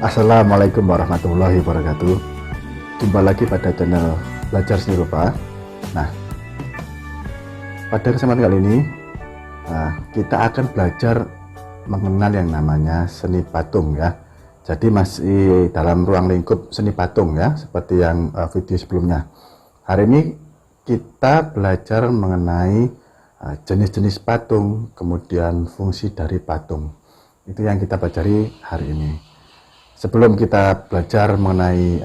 Assalamualaikum warahmatullahi wabarakatuh. Jumpa lagi pada channel Belajar Seni Rupa. Nah, pada kesempatan kali ini kita akan belajar mengenal yang namanya seni patung ya. Jadi masih dalam ruang lingkup seni patung ya, seperti yang video sebelumnya. Hari ini kita belajar mengenai jenis-jenis patung, kemudian fungsi dari patung. Itu yang kita pelajari hari ini. Sebelum kita belajar mengenai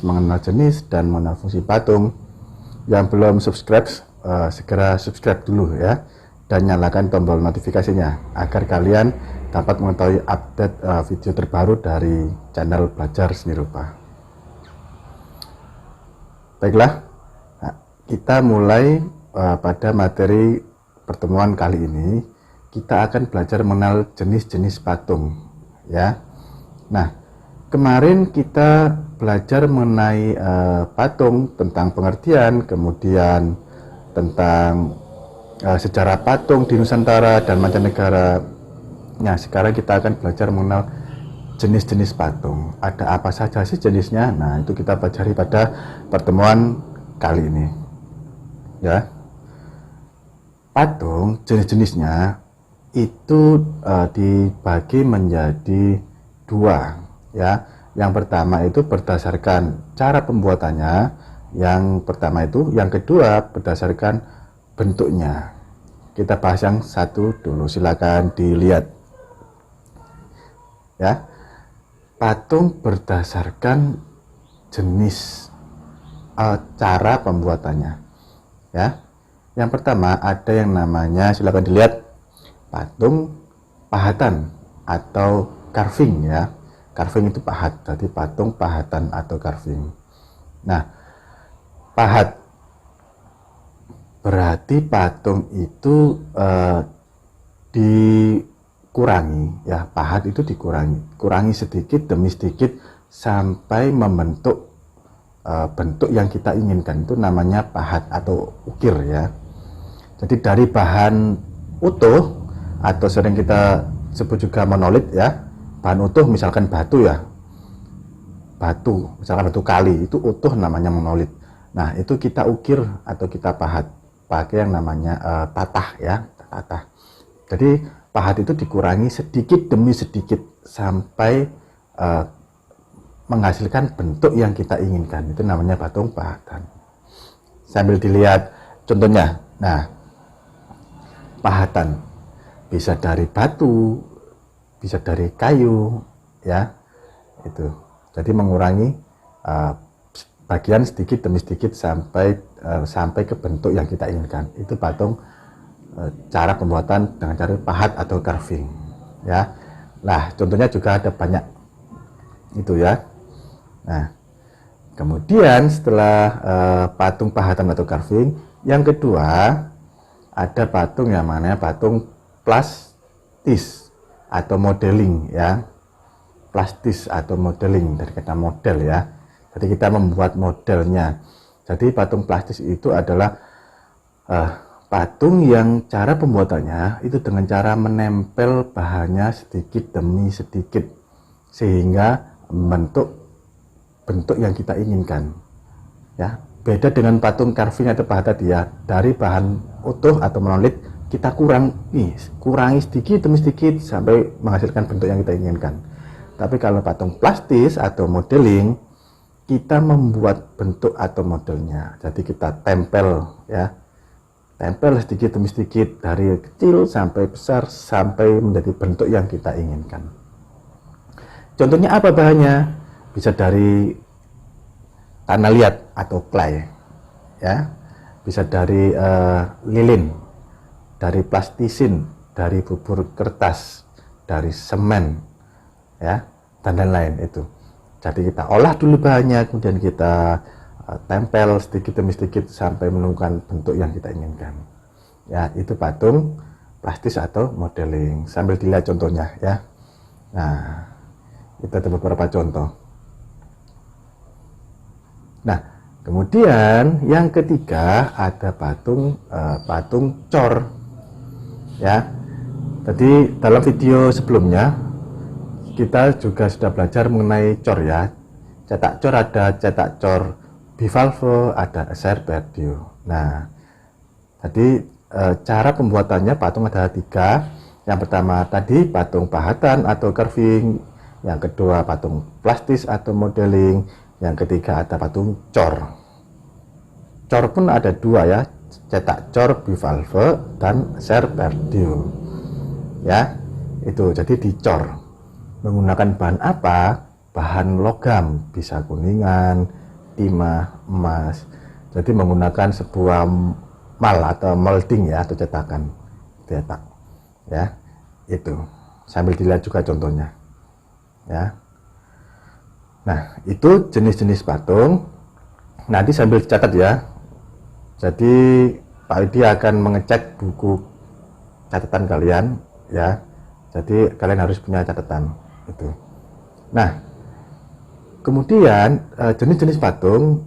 mengenal jenis dan mengenal fungsi patung, yang belum subscribe, segera subscribe dulu ya, dan nyalakan tombol notifikasinya agar kalian dapat mengetahui update video terbaru dari channel Belajar Seni Rupa. Baiklah, kita mulai pada materi pertemuan kali ini. Kita akan belajar mengenal jenis-jenis patung ya. Nah, kemarin kita belajar mengenai patung, tentang pengertian, kemudian tentang sejarah patung di Nusantara dan mancanegara. Nah, sekarang kita akan belajar mengenal jenis-jenis patung. Ada apa saja sih jenisnya? Nah, itu kita pelajari pada pertemuan kali ini. Ya, patung jenis-jenisnya itu dibagi menjadi dua ya. Yang pertama itu berdasarkan cara pembuatannya, yang pertama itu, yang kedua berdasarkan bentuknya. Kita bahas yang satu dulu, silakan dilihat ya. Patung berdasarkan jenis cara pembuatannya ya. Yang pertama ada yang namanya, silakan dilihat, patung pahatan atau carving ya. Carving itu pahat, jadi patung pahatan atau carving. Nah, pahat berarti patung itu dikurangi ya. Pahat itu kurangi sedikit demi sedikit sampai membentuk bentuk yang kita inginkan. Itu namanya pahat atau ukir ya. Jadi dari bahan utuh atau sering kita sebut juga monolit ya. Bahan utuh misalkan batu ya, misalkan batu kali, itu utuh namanya monolit. Nah, itu kita ukir atau kita pahat pakai yang namanya tatah ya, tatah. Jadi pahat itu dikurangi sedikit demi sedikit sampai menghasilkan bentuk yang kita inginkan. Itu namanya patung pahatan. Sambil dilihat contohnya. Nah, pahatan bisa dari batu, bisa dari kayu ya, itu. Jadi mengurangi bagian sedikit demi sedikit sampai ke bentuk yang kita inginkan. Itu patung cara pembuatan dengan cara pahat atau carving ya. Nah, contohnya juga ada banyak itu ya. Nah, kemudian setelah patung pahatan atau carving, yang kedua ada patung yang namanya patung plastis atau modeling ya. Plastis atau modeling, dari kata model ya. Jadi kita membuat modelnya. Jadi patung plastis itu adalah patung yang cara pembuatannya itu dengan cara menempel bahannya sedikit demi sedikit sehingga membentuk bentuk yang kita inginkan ya. Beda dengan patung carving atau pahat tadi ya, dari bahan utuh atau monolit kita kurangi sedikit demi sedikit sampai menghasilkan bentuk yang kita inginkan. Tapi kalau patung plastis atau modeling, kita membuat bentuk atau modelnya. Jadi kita tempel ya, tempel sedikit demi sedikit dari kecil sampai besar sampai menjadi bentuk yang kita inginkan. Contohnya apa bahannya? Bisa dari tanah liat atau clay ya, bisa dari lilin, dari plastisin, dari bubur kertas, dari semen ya, dan lain-lain itu. Jadi kita olah dulu bahannya, kemudian kita tempel sedikit demi sedikit sampai menemukan bentuk yang kita inginkan ya. Itu patung plastis atau modeling. Sambil dilihat contohnya ya. Nah, kita ada beberapa contoh. Nah, kemudian yang ketiga ada patung cor ya. Jadi dalam video sebelumnya kita juga sudah belajar mengenai cor ya. Cetak cor ada cetak cor bivalve, ada Serberdio. Nah, tadi cara pembuatannya patung ada 3. Yang pertama tadi patung pahatan atau carving, yang kedua patung plastis atau modeling, yang ketiga ada patung cor. Cor pun ada 2 ya, cetak cor bivalve dan Serberdio. Ya, itu jadi dicor. Menggunakan bahan apa? Bahan logam, bisa kuningan, timah, emas. Jadi menggunakan sebuah mal atau molding ya, atau cetakan cetak ya. Itu sambil dilihat juga contohnya ya. Nah, itu jenis-jenis patung. Nanti sambil dicatat ya. Jadi Pak Edi akan mengecek buku catatan kalian ya. Jadi kalian harus punya catatan itu. Nah, kemudian jenis-jenis patung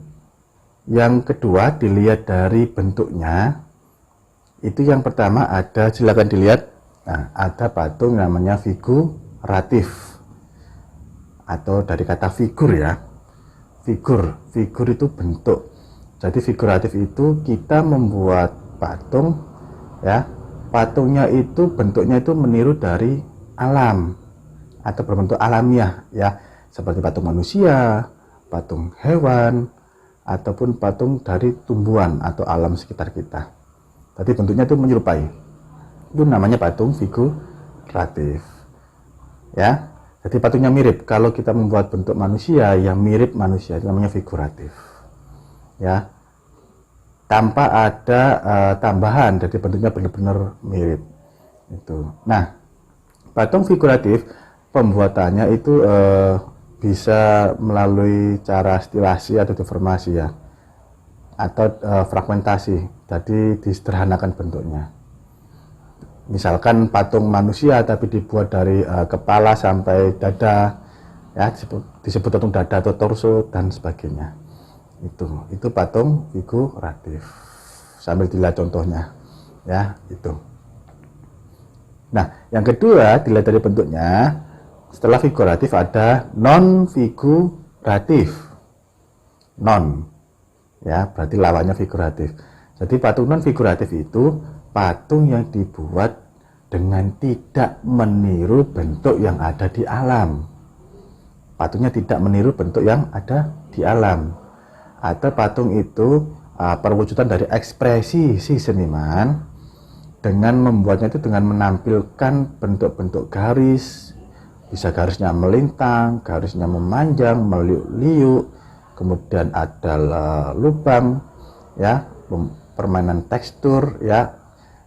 yang kedua dilihat dari bentuknya. Itu yang pertama ada, silakan dilihat. Nah, ada patung namanya figuratif atau dari kata figur ya. Figur itu bentuk. Jadi figuratif itu kita membuat patung ya. Patungnya itu bentuknya itu meniru dari alam atau berbentuk alamiah ya, seperti patung manusia, patung hewan, ataupun patung dari tumbuhan atau alam sekitar kita. Tadi bentuknya itu menyerupai. Itu namanya patung figuratif. Ya. Jadi patungnya mirip. Kalau kita membuat bentuk manusia yang mirip manusia, itu namanya figuratif. Ya. Tanpa ada tambahan, jadi bentuknya benar-benar mirip. Itu. Nah, patung figuratif pembuatannya itu bisa melalui cara stilasi atau deformasi ya, atau fragmentasi. Jadi disederhanakan bentuknya. Misalkan patung manusia tapi dibuat dari kepala sampai dada ya, disebut patung dada atau torso dan sebagainya. Itu patung figuratif. Sambil dilihat contohnya ya, itu. Nah, yang kedua dilihat dari bentuknya. Setelah figuratif ada non figuratif. Non ya, berarti lawannya figuratif. Jadi patung non figuratif itu patung yang dibuat dengan tidak meniru bentuk yang ada di alam. Patungnya tidak meniru bentuk yang ada di alam. Atau patung itu perwujudan dari ekspresi si seniman dengan membuatnya itu dengan menampilkan bentuk-bentuk garis, bisa garisnya melintang, garisnya memanjang, meliuk-liuk, kemudian ada lubang ya, permainan tekstur ya,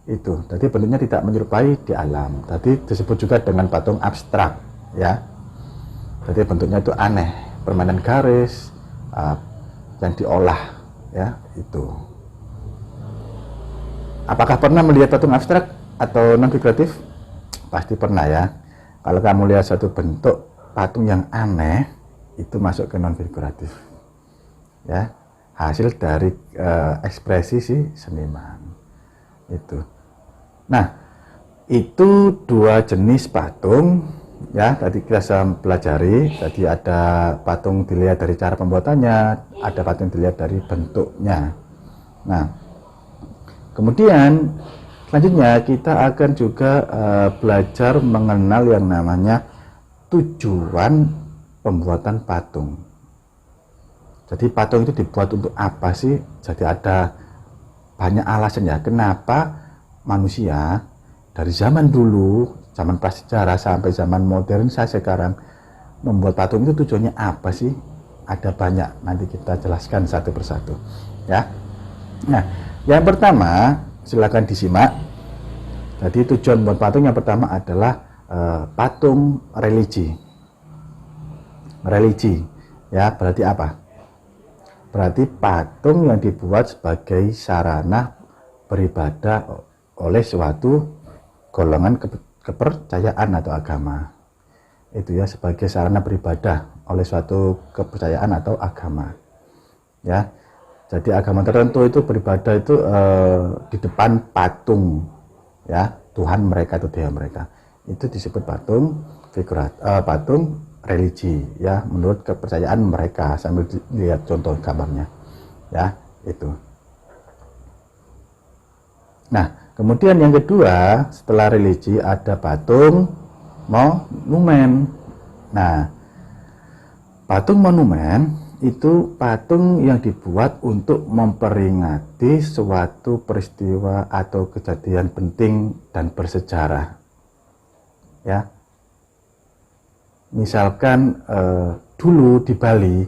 itu. Jadi bentuknya tidak menyerupai di alam. Tadi disebut juga dengan patung abstrak ya. Jadi bentuknya itu aneh, permainan garis yang diolah ya, itu. Apakah pernah melihat patung abstrak atau non figuratif? Pasti pernah ya. Kalau kamu lihat satu bentuk patung yang aneh, itu masuk ke non figuratif ya, hasil dari ekspresi si seniman itu. Nah, itu 2 jenis patung ya, tadi kita sudah pelajari. Jadi ada patung dilihat dari cara pembuatannya, ada patung dilihat dari bentuknya. Nah, kemudian selanjutnya kita akan juga belajar mengenal yang namanya tujuan pembuatan patung. Jadi patung itu dibuat untuk apa sih? Jadi ada banyak alasan ya, kenapa manusia dari zaman dulu, zaman prasejarah sampai zaman modern saya sekarang membuat patung itu tujuannya apa sih? Ada banyak, nanti kita jelaskan satu persatu ya. Nah, yang pertama silakan disimak. Jadi tujuan membuat patung yang pertama adalah patung religi. Religi ya, berarti apa? Berarti patung yang dibuat sebagai sarana beribadah oleh suatu golongan kepercayaan atau agama. Itu ya, sebagai sarana beribadah oleh suatu kepercayaan atau agama. Ya. Jadi agama tertentu itu beribadah itu di depan patung ya, Tuhan mereka atau dewa mereka. Itu disebut patung patung religi, ya, menurut kepercayaan mereka. Sambil lihat contoh gambarnya, ya, itu. Nah, kemudian yang kedua setelah religi ada patung monumen. Nah, patung monumen itu patung yang dibuat untuk memperingati suatu peristiwa atau kejadian penting dan bersejarah. Ya, misalkan dulu di Bali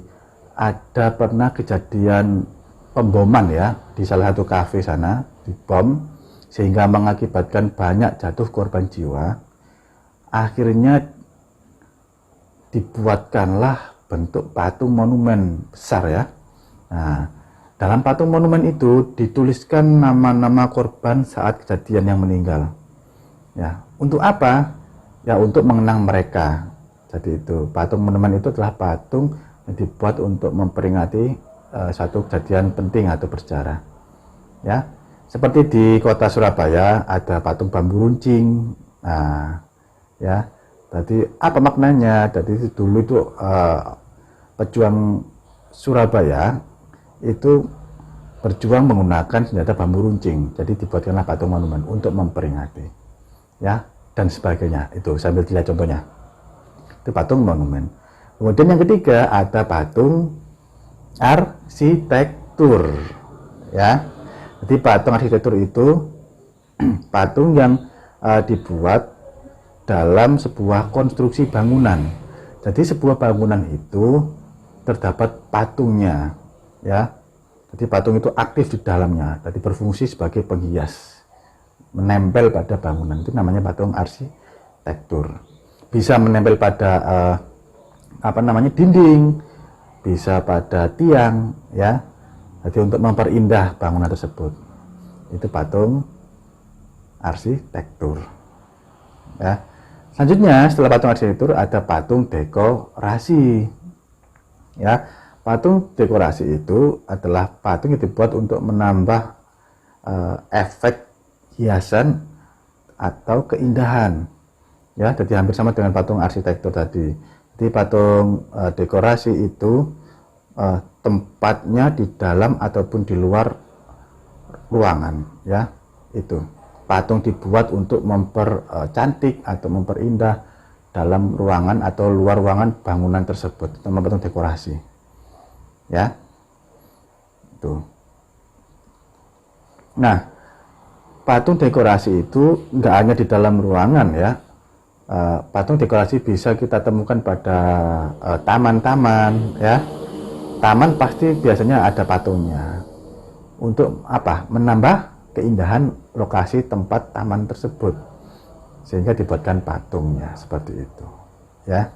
ada pernah kejadian pemboman, ya, di salah satu kafe sana, dibom sehingga mengakibatkan banyak jatuh korban jiwa. Akhirnya dibuatkanlah bentuk patung monumen besar, ya. Nah, dalam patung monumen itu dituliskan nama-nama korban saat kejadian yang meninggal. Ya, untuk apa? Ya, untuk mengenang mereka. Jadi itu patung monumen itu adalah patung yang dibuat untuk memperingati satu kejadian penting atau bersejarah. Ya, seperti di kota Surabaya ada patung bambu runcing. Nah, ya, jadi apa maknanya? Jadi dulu itu pejuang Surabaya itu berjuang menggunakan senjata bambu runcing. Jadi dibuatkanlah patung monumen untuk memperingati, ya, dan sebagainya. Itu sambil dilihat contohnya. Itu patung monumen. Kemudian yang ketiga ada patung arsitektur, ya. Jadi patung arsitektur itu patung yang dibuat dalam sebuah konstruksi bangunan. Jadi sebuah bangunan itu terdapat patungnya, ya. Jadi patung itu aktif di dalamnya, jadi berfungsi sebagai penghias, menempel pada bangunan. Itu namanya patung arsitektur. Bisa menempel pada dinding, bisa pada tiang, ya. Jadi untuk memperindah bangunan tersebut. Itu patung arsitektur, ya. Selanjutnya setelah patung arsitektur ada patung dekorasi, ya. Patung dekorasi itu adalah patung yang dibuat untuk menambah efek hiasan atau keindahan, ya. Jadi hampir sama dengan patung arsitektur tadi. Jadi patung dekorasi itu tempatnya di dalam ataupun di luar ruangan, ya. Itu patung dibuat untuk mempercantik atau memperindah dalam ruangan atau luar ruangan bangunan tersebut. Itu patung dekorasi, ya. Itu. Nah, patung dekorasi itu nggak hanya di dalam ruangan, ya. Patung dekorasi bisa kita temukan pada taman-taman, ya. Taman pasti biasanya ada patungnya. Untuk apa? Menambah keindahan lokasi tempat taman tersebut, sehingga dibuatkan patungnya seperti itu, ya.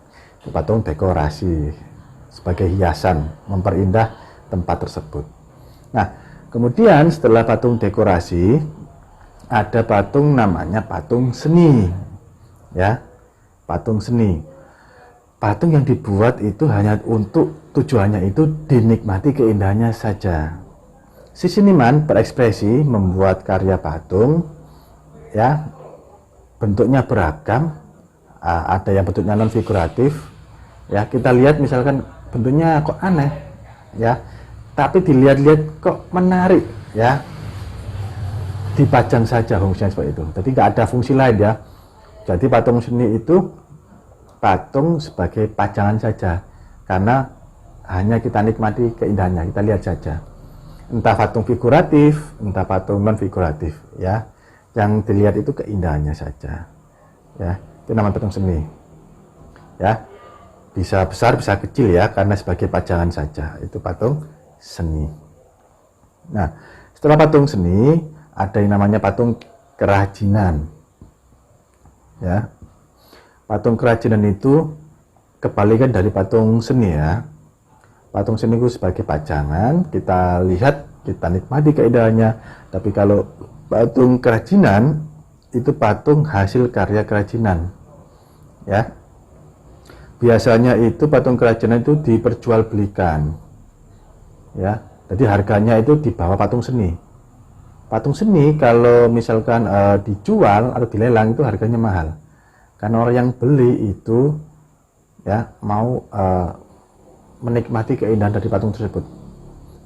Patung dekorasi sebagai hiasan memperindah tempat tersebut. Nah, kemudian setelah patung dekorasi ada patung namanya patung seni, ya. Patung seni, patung yang dibuat itu hanya untuk tujuannya itu dinikmati keindahannya saja. Si seniman berekspresi membuat karya patung, ya, bentuknya beragam. Ada yang bentuknya non figuratif, ya. Kita lihat misalkan bentuknya kok aneh, ya, tapi dilihat-lihat kok menarik, ya, dipajang saja fungsinya seperti itu. Jadi nggak ada fungsi lain, ya. Jadi patung seni itu patung sebagai pajangan saja, karena hanya kita nikmati keindahannya, kita lihat saja. Entah patung figuratif, entah patung non figuratif, ya. Yang dilihat itu keindahannya saja, ya. Itu namanya patung seni, ya. Bisa besar, bisa kecil, ya, karena sebagai pajangan saja. Itu patung seni. Nah, setelah patung seni ada yang namanya patung kerajinan, ya. Patung kerajinan itu kebalikan dari patung seni, ya. Patung seni itu sebagai pajangan, kita lihat, kita nikmati keindahannya. Tapi kalau patung kerajinan itu patung hasil karya kerajinan, ya. Biasanya itu patung kerajinan itu diperjualbelikan, ya. Jadi harganya itu di bawah patung seni. Patung seni kalau misalkan dijual atau dilelang itu harganya mahal. Karena orang yang beli itu ya mau menikmati keindahan dari patung tersebut.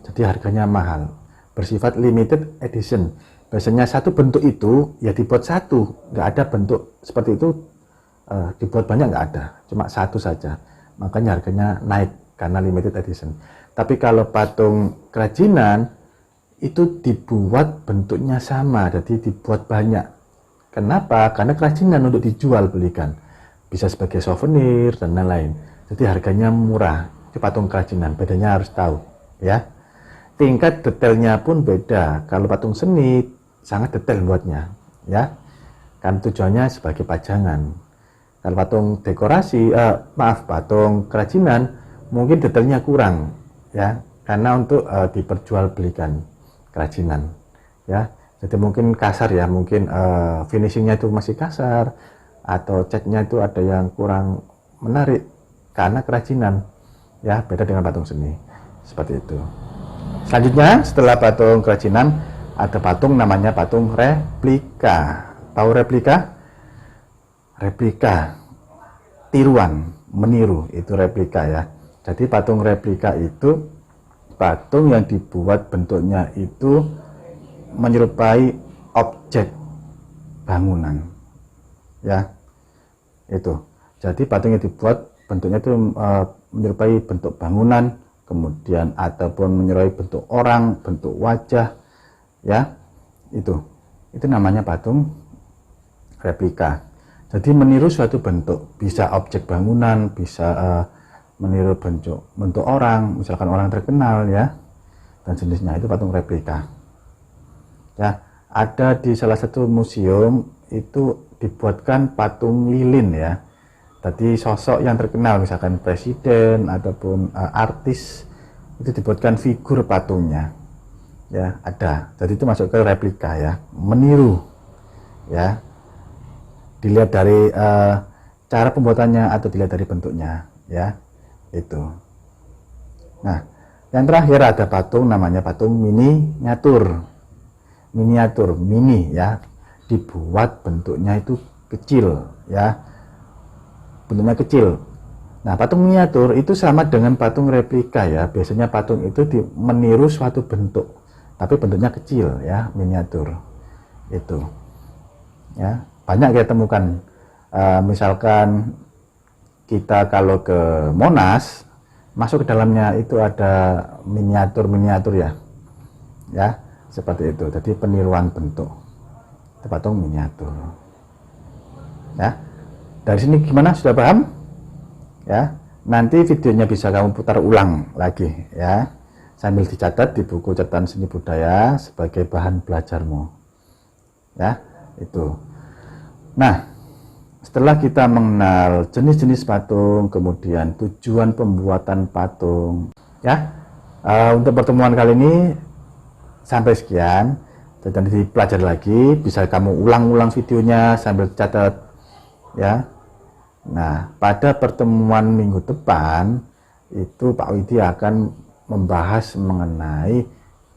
Jadi harganya mahal, bersifat limited edition. Biasanya satu bentuk itu ya dibuat satu, nggak ada bentuk seperti itu dibuat banyak, nggak ada, cuma satu saja. Makanya harganya naik karena limited edition. Tapi kalau patung kerajinan itu dibuat bentuknya sama, jadi dibuat banyak. Kenapa? Karena kerajinan untuk dijual belikan, bisa sebagai souvenir dan lain-lain. Jadi harganya murah. Itu patung kerajinan, bedanya harus tahu ya. Tingkat detailnya pun beda. Kalau patung seni sangat detail buatnya ya, kan tujuannya sebagai pajangan. Kalau patung dekorasi patung kerajinan mungkin detailnya kurang ya, karena untuk diperjualbelikan kerajinan ya. Jadi mungkin kasar ya, mungkin finishingnya itu masih kasar, atau catnya itu ada yang kurang menarik karena kerajinan ya, beda dengan patung seni seperti itu. Selanjutnya setelah patung kerajinan ada patung namanya patung replika. Tahu replika? Replika, tiruan, meniru, itu replika ya. Jadi patung replika itu patung yang dibuat bentuknya itu menyerupai objek bangunan ya, itu. Jadi patung yang dibuat bentuknya itu menyerupai bentuk bangunan, kemudian ataupun menyerupai bentuk orang, bentuk wajah ya, itu namanya patung replika. Jadi meniru suatu bentuk, bisa objek bangunan, bisa meniru bentuk orang, misalkan orang terkenal ya, dan jenisnya, itu patung replika ya. Ada di salah satu museum itu dibuatkan patung lilin ya, jadi sosok yang terkenal, misalkan presiden ataupun artis, itu dibuatkan figur patungnya ya, ada. Jadi itu masuk ke replika ya, meniru ya, dilihat dari cara pembuatannya atau dilihat dari bentuknya ya, itu. Nah, yang terakhir ada patung namanya patung miniatur, mini ya, dibuat bentuknya itu kecil ya, bentuknya kecil. Nah, patung miniatur itu sama dengan patung replika ya. Biasanya patung itu meniru suatu bentuk, tapi bentuknya kecil ya, miniatur itu ya. Banyak kita temukan, misalkan kita kalau ke Monas, masuk ke dalamnya itu ada miniatur ya, seperti itu. Jadi peniruan bentuk, itu patung miniatur ya. Dari sini gimana, sudah paham ya? Nanti videonya bisa kamu putar ulang lagi ya, sambil dicatat di buku catatan seni budaya sebagai bahan belajarmu ya, itu. Nah, setelah kita mengenal jenis-jenis patung, kemudian tujuan pembuatan patung ya, untuk pertemuan kali ini sampai sekian. Dan dipelajari lagi, bisa kamu ulang-ulang videonya sambil catat ya. Nah, pada pertemuan minggu depan itu Pak Widi akan membahas mengenai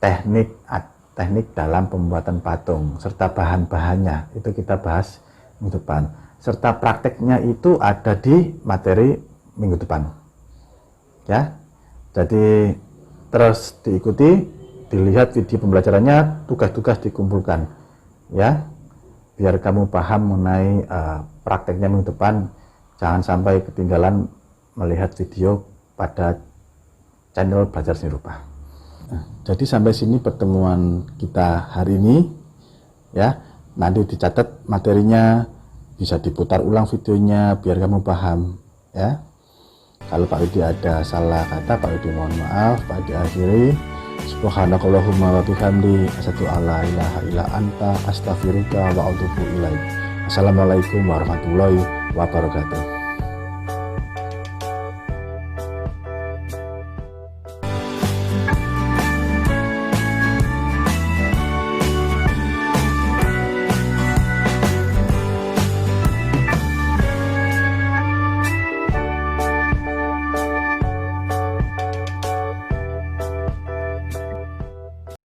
teknik dalam pembuatan patung serta bahan-bahannya, itu kita bahas minggu depan, serta prakteknya itu ada di materi minggu depan ya. Jadi terus diikuti, dilihat video pembelajarannya, tugas-tugas dikumpulkan ya, biar kamu paham mengenai prakteknya minggu depan. Jangan sampai ketinggalan melihat video pada channel Belajar Seni Rupa. Nah, jadi sampai sini pertemuan kita hari ini ya. Nanti dicatat materinya, bisa diputar ulang videonya biar kamu paham ya. Kalau Pak Widi ada salah kata, Pak Widi mohon maaf. Pak Widi akhiri, subhanakallahumma wa bihamdi, asyhadu alla ilaha illa anta, astaghfiruka wa atubu ilaik. Assalamualaikum warahmatullahi wabarakatuh.